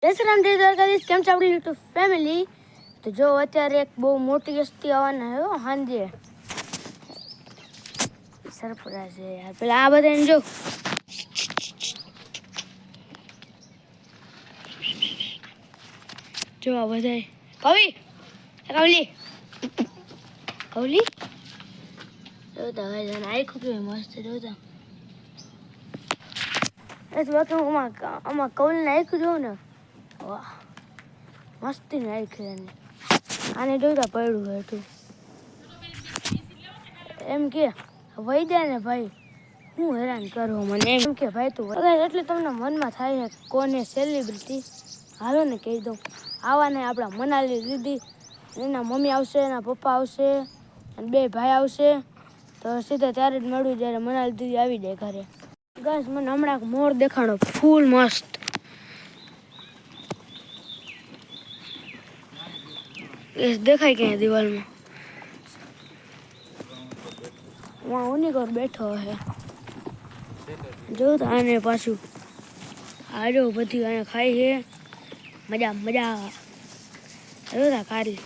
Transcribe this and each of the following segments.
જયશ્રીરામ જય દ્વારકાધીશ. કેમ છે આપણી યુટ્યુબ ફેમિલી? તો જો અત્યારે એક બહુ મોટી હસ્તી આવવાના હે સાંજે સરપ્રાઈઝ છે યાર. પેલા આ બધાને જો આ બધા કવલી જોતા ભાઈ આખું કેવી મસ્ત જોતા. બાકી આમાં કવલીને આખું જોઉં ને, વાહ મસ્તી ને આખી એની. આને જોતા પડ્યું હતું એમ કે વહી જાય ને ભાઈ, હું હેરાન કરું મને એમ કે ભાઈ તું એટલે તમને મનમાં થાય છે કોને સેલિબ્રિટી હાલો ને કહી દઉં. આવાને આપણા મનાલી દીદી, એના મમ્મી આવશે, એના પપ્પા આવશે અને બે ભાઈ આવશે. તો સીધા ત્યારે જ મળ્યું જ્યારે મનાલી દીદી આવી જાય ઘરે. બસ મને હમણાં મોર દેખાડો ફૂલ મસ્ત. દેખાય ક્યાં દિવાલમાં? વहाँ ઉની બેઠો હે જો તો આને પાછું આજો બધી અહીંયા ખાઈ છે. મજા જોતા કાઢી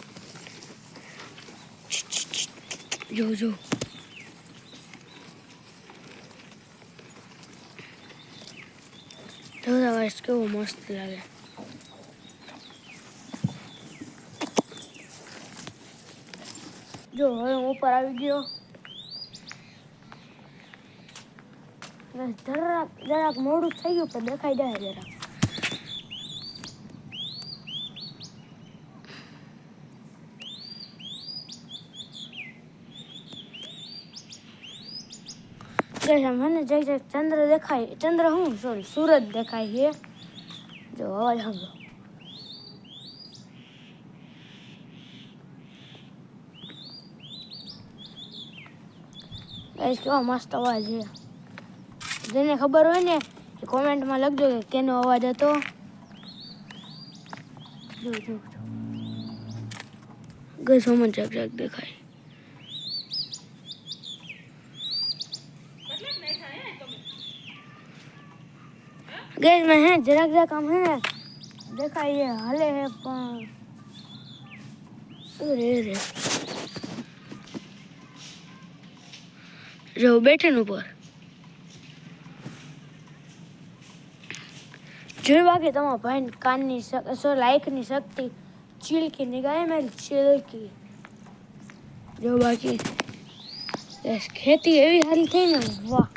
જો જોતા વાઈસ કેવું મસ્ત લાગે. જો હવે હું ઉપર આવી ગયો. જરાક મોડું થઈ ગયું પણ દેખાઈ જાય જરાક. મને જઈ ચંદ્ર દેખાય, ચંદ્ર હું સોરી સૂરજ દેખાય છે. જો અવાજ સાંભળો. કેવો મસ્ત અવાજ છે. જેને ખબર હોય ને એ કોમેન્ટમાં લખજો કે કેનો અવાજ હતો. જો ગઈ સોમન ચાક દેખાય. ગેસ में है જરાક આમ है ને દેખાય હલે હે પણ રે જો બેઠે ને ઉપર જોઈ વાગે તમારા ભાઈ કાનની લાઈકની શક્તિ ચીલકી નિગાહે મેરી ચીલકી. જો બાકી ખેતી એવી સારી થઈ ને વાહ,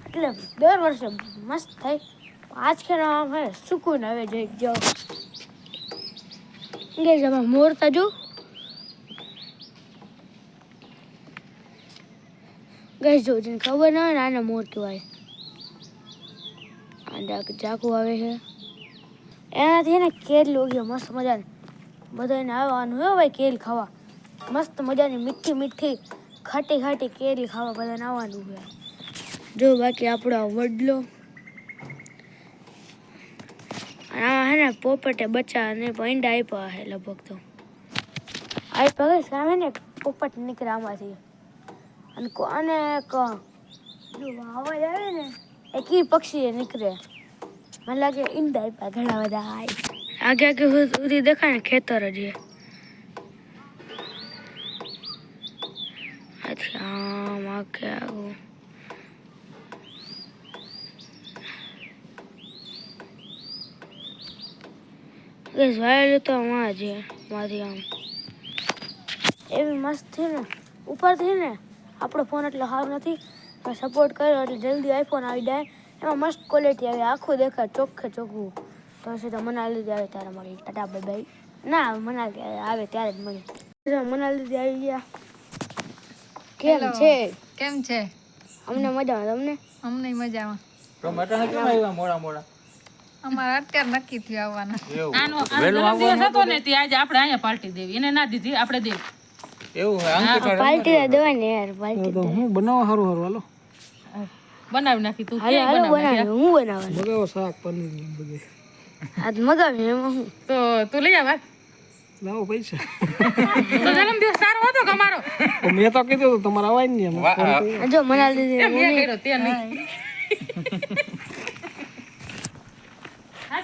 એટલે દર વર્ષે મસ્ત થાય. આજ કે નામ હે સુકૂન. હવે જઈ જાઓ તમે મોરતા જો ગઈ જો જેને ખબર ના હોય ને આને મોર કહેવાય. ચાકુ આવે છે એનાથી ને કેરી લોગી મસ્ત મજાની. બધાને આવવાનું હો ભાઈ કેરી ખાવા. મસ્ત મજાની મીઠી મીઠી ખાટી ખાટી કેરી ખાવા બધાને આવવાનું છે. જો બાકી આપણો વડલો આ હે ને પોપટે બચ્ચા ને પૈંડા આપ્યા હે લગભગ તો આપ્યા સામે ને પોપટ નીકળે આમાંથી. અને એક અવાજ આવે ને એક પક્ષી નીકળે. મને લાગે ઈંડા આપ્યા ઘણા બધા. આગે સુધી દેખાય ને ખેતર જ આમ આગે આવું. વાયેલું તો વાં છે માંથી આમ એવી મસ્ત છે ને. ઉપરથી ને આપણો ફોન એટલો સારો નથી પણ સપોર્ટ કર્યો એટલે જલ્દી આઈફોન આવી જાય. એમાં મસ્ત ક્વોલિટી આવે, આખું દેખાય ચોખ્ખું. તો સીધા મનાલી દીદી આવે ત્યારે મળી. Tata bye bye. ના મનાલી આવે ત્યારે જ મળી. મનાલી દીદી આવી ગયા. કેમ છે? અમને મજામાં. તમને? અમને મજામાં. મોડા અમારે અત્યારે નક્કી થયું આવવાના. આનો જન્મદિવસ હતો ને તે આજે આપણે અહીંયા પાર્ટી દેવી. એને ના દીધી, આપણે દેવી. એવું હે પાર્ટી દેવાય ને યાર. પાર્ટી તો હું બનાવવા હારું હાલો બનાવી નાખી. તું હાલો બનાવી. હું બનાવવાનું મગાવો શાક પનીર ને બધું. આજ મગાવી એમાં હું તો તું લઈ આવ. લાવો પૈસા. તો જન્મદિવસ સારો હતો કે અમારો? મેં તો કીધું તમારે અવાય નહીં. જો મનાલી દીદી મેં કર્યો તે નહીં.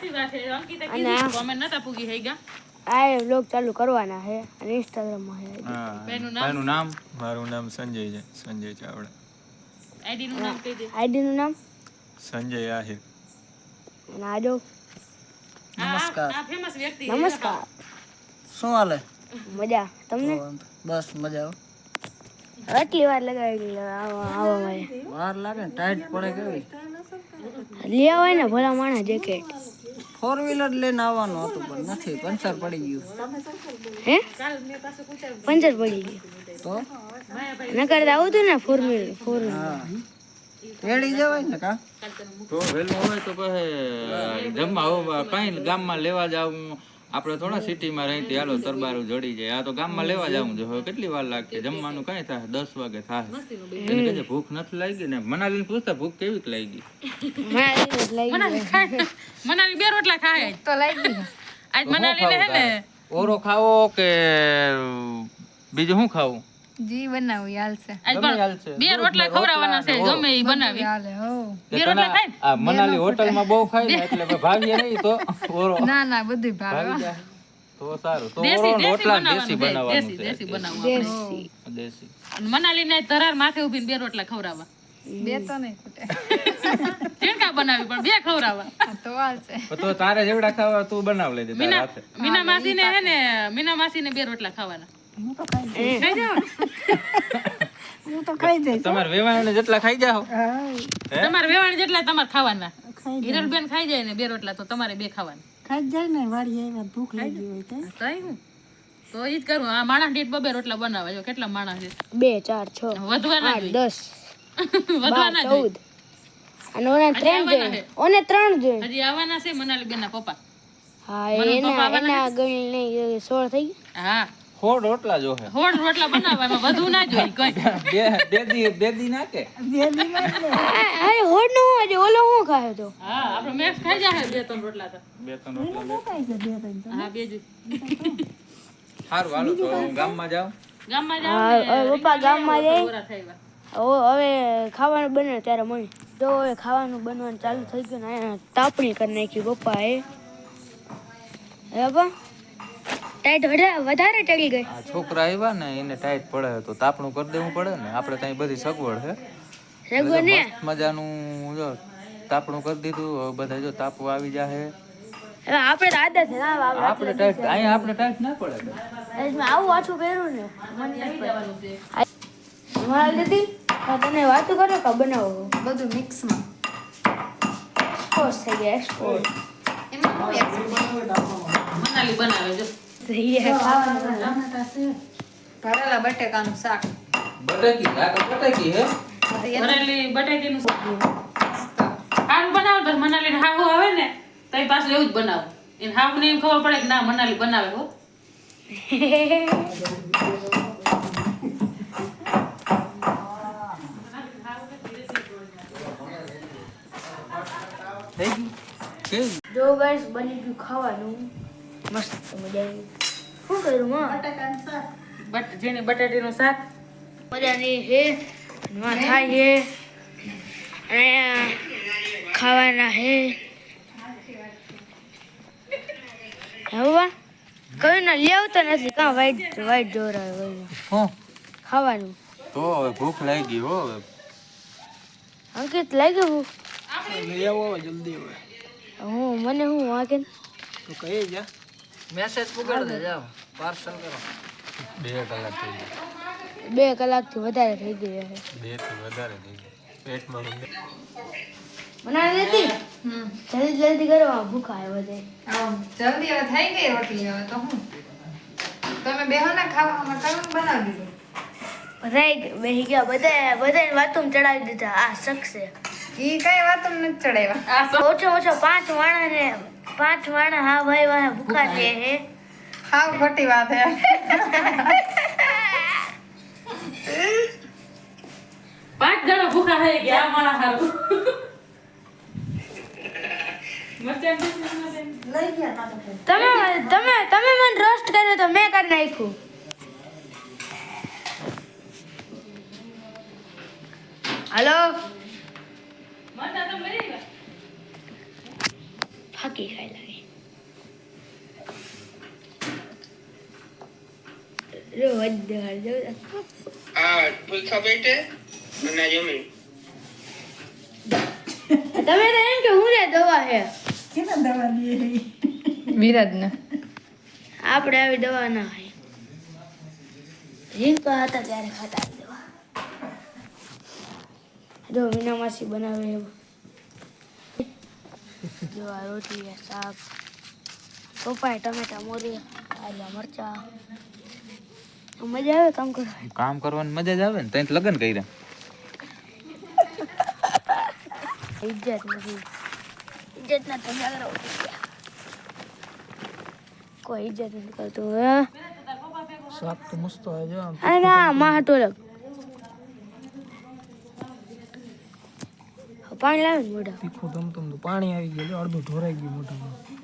સાચી વાત છે અંકિતે કીધું તો અમે નતા પૂગી થઈ ગયા આ વ્લોગ ચાલુ કરવાના છે અને ઇન્સ્ટાગ્રામમાં છે ભાઈનું નામ મારું નામ સંજય છે, સંજય ચાવડા. આઈડી નું નામ કહી દે આઈડીનું નામ સંજય આહિર. અને આજો નમસ્કાર આ ફેમસ વ્યક્તિ છે. નમસ્કાર શું હાલે? મજા તમને બસ મજા આટલી વાર લગાવી આવવામાં વાર લાગે ને ટાઈટ પડે કેવી લઈ આવાય ને ભલા માણસ જેકેટ 4 વ્હીલર લઈને આવવાનું હતું પણ નથી, પંચર પડી ગયું. હે પંચર પડી ગયું તો નકર તો આવતું ને 4 રેડી જવાય ને કા તો વહેલું હોય તો પછી જમવા આવો કઈ ગામમાં લેવા જાવ. આપણે થોડા સિટીમાં રહીતી હાલો તરબારું જડી જાય. આ તો ગામમાં લેવા જવું છે. હવે કેટલી વાર લાગે? જમવાનું કઈ થાય 10 વાગે થાય. એને કહે છે ભૂખ નથી લાગી ને મનાલીને પૂછતા ભૂખ કેવી લાગી? મનાલી 2 રોટલા ખાય તો લાગી આજ મનાલી ને હે ને ઓરો ખાવો કે બીજું શું ખાવું? જી બનાવી હાલશે આજ પણ 2 રોટલા ખવડાવવાના છે ગમે ઈ બનાવી હાલે હો 2 રોટલા ખાય ને? આ મનાલી હોટલમાં બહુ ખાય ને એટલે ભાવીએ નહીં તો ઓરો ના ના બધું ભાવે ભાવી જાય તો સારું. તો દેશી ઓરો રોટલા દેશી બનાવવાનું બનાવવાનું છે. દેશી બનાવવાનું દેશી અને મનાલી ને ધરાર માથે ઉભીને 2 રોટલા ખવડાવવા બે તો નહીં ખૂટે ઝીણકા બનાવી પણ 2 ખવડાવવા તો હાલશે તો તારે જેવડા ખાવા તું બનાવ લેજે તારા હાથે. મીના માસી ને હે ને મીના માસી ને 2 રોટલા ખાવાના ખાઈ જાઓ તમારે વેવાઈને જેટલા ખાઈ જાઓ. તમારે વેવાણ જેટલા તમારે ખાવાના હિરલબેન ખાઈ જાય ને 2 રોટલા તો તમારે 2 ખાવાના ખાઈ જાય ને વાડી આવ્યા ભૂખ લાગી હોય તો તો હું તો ઈ જ કરું. આ માણસ દીઠ 2 રોટલા બનાવે જો કેટલા માણસ છે 2 4 6 વધવા ના 8 જોઈએ 10 વધવા ના 14 અને ઓને 3 જોઈ ઓને 3 જોઈ હજી આવવાના છે મનાલી બેન ના પપ્પા. હા એના ગણી નહીં 16 થઈ ગયા હા હોડ રોટલા જોહે. હોડ રોટલા બનાવવામાં વધુ ના જોઈ કઈ બે દી નાખે. અરે હોડ નો હું આજે ઓલો હું ખાયો તો હા આપણે મેક્સ ખાઈ જાય 2-3 રોટલા તો 2-3 રોટલા હા 2 જ સારું હાલો તો હું ગામમાં જાઉં. ગામમાં હા, જાવ હવે પપ્પા ગામમાં જાય. ઓરા થઈવા હવે ખાવાનું બને ત્યારે મળી તો હવે ખાવાનું બનવાનું ચાલુ થઈ ગયું ને અહીંયા તાપણી કરી નાખી પપ્પા એ બાપા ટાઈટ વધારે ચડી ગઈ આ છોકરા આવ્યા ને એને ટાઈટ પડે તો તાપણું કરી દેવું પડે ને. આપણે ત્યાં બધી સગવડ છે રઘુ ને મસ્ત મજાનું જો તાપણું કરી દીધું. હવે બધા જો તાપવું આવી જાહે. હવે આપણે તો આદત છે ના આપણે ટાઈટ અહીંયા આપણે ટાઈટ ના પડે. આવું ઓછું પહેર્યું ને મને મારા દીદી તને વાતો કરો કે બનાવો બધું મિક્સમાં એક્સપોર્ટ થઈ ગયા એક્સપોર્ટ એમાં હું મનાલી બનાવે જો ભરેલા બટેકાનું શાક બટાકી હે ભરેલી બટાકીનું હારું બનાવો બસ મનાલી ને હાહુ આવે ને તો એ પાછું એવું જ બનાવો એને હાહુ ને એમ ખબર પડે કે ના મનાલી બનાવે હો જો ગાઈસ બની ગયું ખાવાનું મસ્ત મજા આવી શું કર્યું માં જેને બટાટીનું શાક મજાની હે માં થાય હે અને ખાવાના હે હવે કયું ના લઈ આવતા નથી કાં વાઈટ જોરાય હું ખાવાનું તો હવે ભૂખ લાગી હો. હવે અંકિત લાગ્યું ભૂખ લઈ આવો જલ્દી હવે મને હું વાગે તો કહી જા મેસેજ પુગાડ દે જાઓ પાર્સલ કરો 2 કલાક થઈ ગયા. 2 કલાકથી વધારે થઈ ગઈ હશે 2 થી વધારે થઈ ગયા. પેટમાં બનાવી દેતી જલ્દી જલ્દી કરો ભૂખ આવે બધે જલ્દી હવે થઈ ગઈ રોટલી હવે તો હું તમે બેહો ને ખાવા અમે કયું બનાવી દીધું બધા બેહી ગયા બધા વાતું ચડાવી દીધા આ શકશે ઈ કઈ વાતો નથી ચડાવ્યા ઓછો 5 વાણા હા ભાઈ વાહ ભૂખા છે હે હાવ ખોટી વાત હે 5 જણા ભૂખા થઈ ગયા મારા હારું તમે મને રોસ્ટ કર્યો તો મેં કરી નાખ્યું હાલો ફાકી ખાઈ જો વડ જો તમે તો એમ કે હું રે દવા હે વિરાજને આપણે આવી દવા ના ખાઈ રીંકા હતા ત્યારે ખાતા આવી દવા જો મીના માસી બનાવે એવું જો આ રોટલી શાક પપ્પાએ ટમેટા મોરી આલા મરચા મજા આવે કામ કરવા કામ કરવાની મજા જ આવે ને ત્યાં લગ્ન કર્યા ઇજ્જત નથી ઇજ્જત ના ધંધા કરો કોઈ ઇજ્જત નથી કરતું હે શાક તો મસ્ત હોય જો આમ અરે ના માં ટોલક પાણી લાવે ને મોઢા તીખું તમ તો પાણી આવી ગયું જો અડધું ઢોરાઈ ગયું મોઢામાં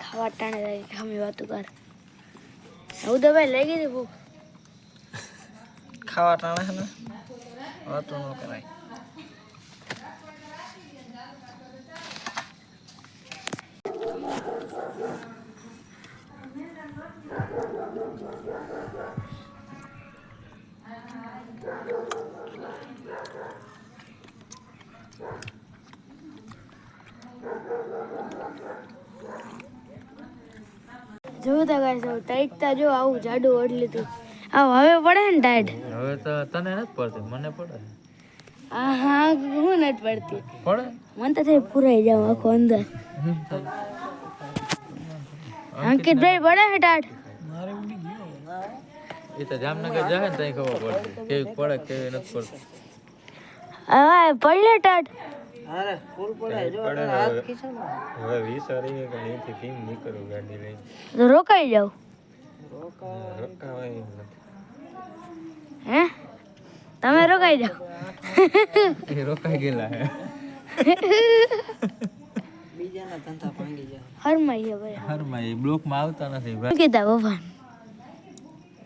ખાવા ટાણે જાય ખામી વાતું કર હું દવાઈ લઈ ગઈ હતી ભૂખ ખાવા ટાણે છે ને વાતો ન કરાય જોયું તા ગાય ટાઈટ તા જો આવું જાડું ઓઢ લીધું આવ હવે પડે ને ટાઈટ હવે તો તને નથી પડતી મને પડે હા હું નથી પડતી પડે મને તો થઈ પુરાઈ જાવ આખો અંદર અંકિતભાઈ પડે હે ટાટ મારે ઉડી ગયો એ તો જામનગર જાય ને ત્યાં ખબર પડતી કેવી પડે કેવી નથી પડતી હા પડે ટાટ અરે ફૂલ પડે જો હાથ ખીચો ને હવે 20 વાળી કે અહીંથી કેમ નીકળું ગાડી લઈને તો રોકાઈ જાવ રોકાવાય હે તમે રોકાઈ જાવ એ રોકાઈ ગયેલા હે બીજાના ધંધા ભાંગી જાય હરમાઈ ભાઈ હરમાં એ બ્લોકમાં આવતા નથી શું કીધા ભગવાન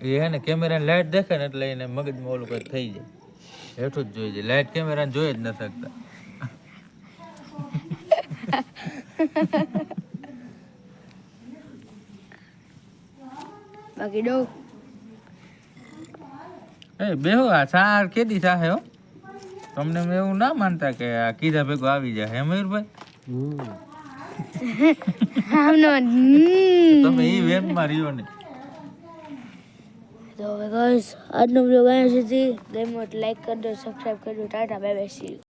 એ હે ને કેમેરાની લાઈટ દેખે ને એટલે એને મગજમાં ઓલું કંઈક થઈ જાય હેઠું જ જોઈ જાય લાઈટ કેમેરાને જોઈ જ ન શકતા બાકી ડો એ બેહો આ સાર કેદી થાહે હો તમને મેં એવું ના માનતા કે આ કીધા ભેગો આવી જાય હે મયુરભાઈ આમનો તમે એ વેમમાં રહ્યો ને તો હવે ગાઈસ આજનો બ્લોગ અહીંયા સુધી ગમ્યો તો લાઈક કરજો સબસ્ક્રાઇબ કરજો Tata bye bye see you